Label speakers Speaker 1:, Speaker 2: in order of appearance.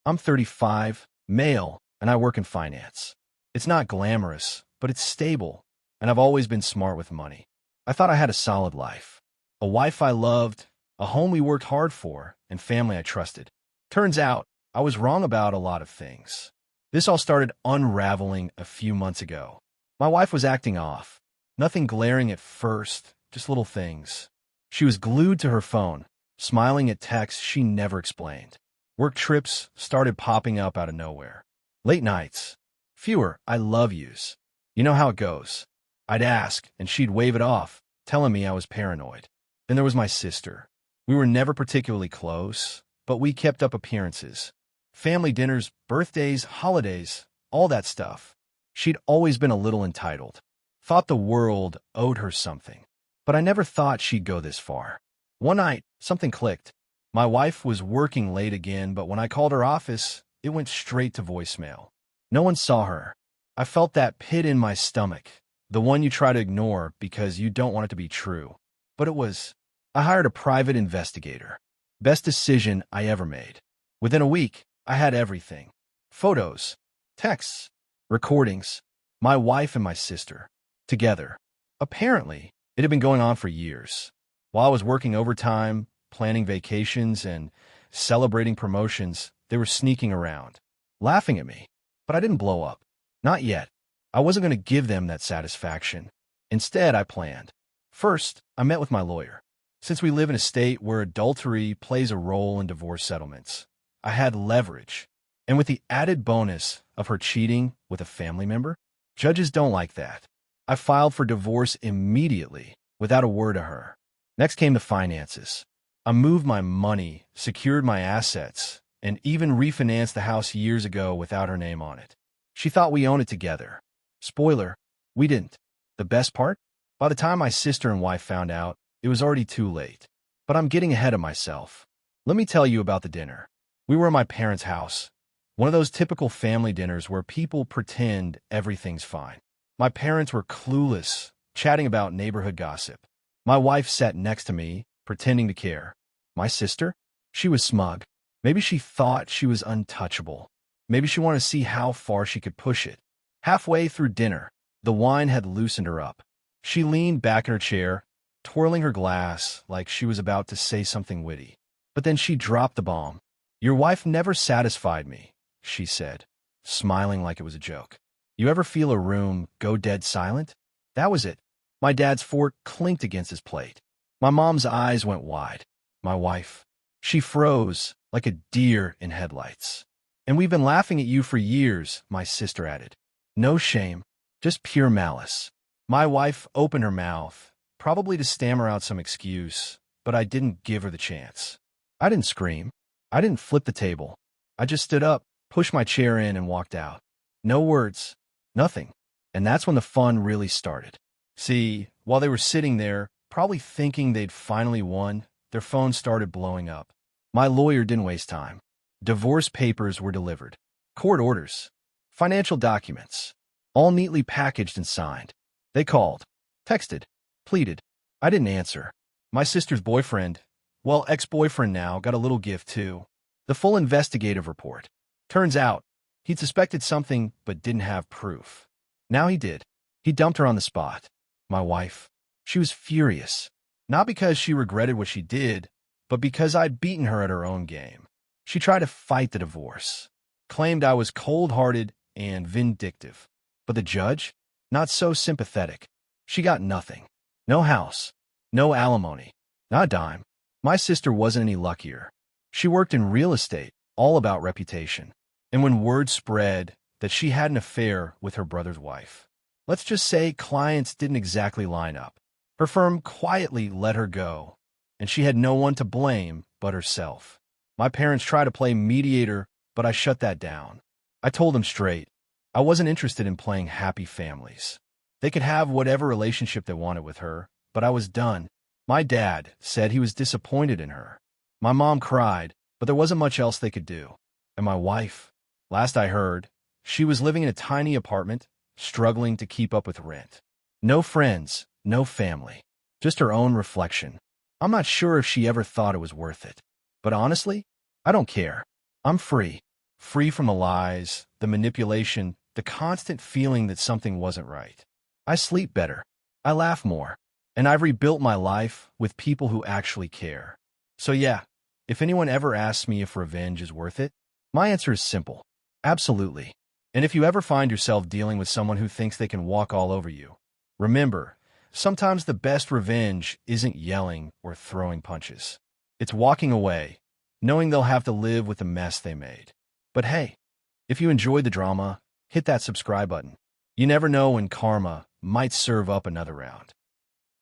Speaker 1: I'm 35, male, and I work in finance. It's not glamorous, but it's stable, and I've always been smart with money. I thought I had a solid life. A wife I loved, a home we worked hard for, and family I trusted. Turns out, I was wrong about a lot of things. This all started unraveling a few months ago. My wife was acting off. Nothing glaring at first, just little things. She was glued to her phone, smiling at texts she never explained. Work trips started popping up out of nowhere. Late nights. Fewer I love yous. You know how it goes. I'd ask, and she'd wave it off, telling me I was paranoid. Then there was my sister. We were never particularly close, but we kept up appearances. Family dinners, birthdays, holidays, all that stuff. She'd always been a little entitled. Thought the world owed her something. But I never thought she'd go this far. One night, something clicked. My wife was working late again, but when I called her office, it went straight to voicemail. No one saw her. I felt that pit in my stomach, the one you try to ignore because you don't want it to be true. But it was. I hired a private investigator. Best decision I ever made. Within a week, I had everything. Photos, texts, recordings, my wife and my sister, together. Apparently, it had been going on for years. While I was working overtime, planning vacations, and celebrating promotions, they were sneaking around, laughing at me. But I didn't blow up. Not yet. I wasn't going to give them that satisfaction. Instead, I planned. First, I met with my lawyer. Since we live in a state where adultery plays a role in divorce settlements, I had leverage. And with the added bonus of her cheating with a family member, judges don't like that. I filed for divorce immediately, without a word to her. Next came the finances. I moved my money, secured my assets, and even refinanced the house years ago without her name on it. She thought we owned it together. Spoiler, we didn't. The best part? By the time my sister and wife found out, it was already too late. But I'm getting ahead of myself. Let me tell you about the dinner. We were at my parents' house. One of those typical family dinners where people pretend everything's fine. My parents were clueless, chatting about neighborhood gossip. My wife sat next to me, pretending to care. My sister? She was smug. Maybe she thought she was untouchable. Maybe she wanted to see how far she could push it. Halfway through dinner, the wine had loosened her up. She leaned back in her chair, twirling her glass like she was about to say something witty. But then she dropped the bomb. "Your wife never satisfied me," she said, smiling like it was a joke. "You ever feel a room go dead silent?" That was it. My dad's fork clinked against his plate. My mom's eyes went wide. My wife. She froze like a deer in headlights. "And we've been laughing at you for years," my sister added. No shame, just pure malice. My wife opened her mouth, probably to stammer out some excuse, but I didn't give her the chance. I didn't scream. I didn't flip the table. I just stood up, pushed my chair in, and walked out. No words. Nothing. And that's when the fun really started. See, while they were sitting there, probably thinking they'd finally won, their phones started blowing up. My lawyer didn't waste time. Divorce papers were delivered. Court orders. Financial documents. All neatly packaged and signed. They called. Texted. Pleaded. I didn't answer. My sister's boyfriend, well, ex-boyfriend now, got a little gift too. The full investigative report. Turns out, he'd suspected something but didn't have proof. Now he did. He dumped her on the spot. My wife. She was furious. Not because she regretted what she did, but because I'd beaten her at her own game. She tried to fight the divorce. Claimed I was cold-hearted and vindictive. But the judge? Not so sympathetic. She got nothing. No house. No alimony. Not a dime. My sister wasn't any luckier. She worked in real estate, all about reputation. And when word spread that she had an affair with her brother's wife, let's just say clients didn't exactly line up. Her firm quietly let her go, and she had no one to blame but herself. My parents tried to play mediator, but I shut that down. I told them straight, I wasn't interested in playing happy families. They could have whatever relationship they wanted with her, but I was done. My dad said he was disappointed in her. My mom cried, but there wasn't much else they could do. And my wife, last I heard, she was living in a tiny apartment, struggling to keep up with rent. No friends, no family, just her own reflection. I'm not sure if she ever thought it was worth it. But honestly, I don't care. I'm free. free from the lies, the manipulation, the constant feeling that something wasn't right. I sleep better. I laugh more. And I've rebuilt my life with people who actually care. So yeah, if anyone ever asks me if revenge is worth it, my answer is simple. Absolutely. And if you ever find yourself dealing with someone who thinks they can walk all over you, remember, sometimes the best revenge isn't yelling or throwing punches. It's walking away, knowing they'll have to live with the mess they made. But hey, if you enjoyed the drama, hit that subscribe button. You never know when karma might serve up another round.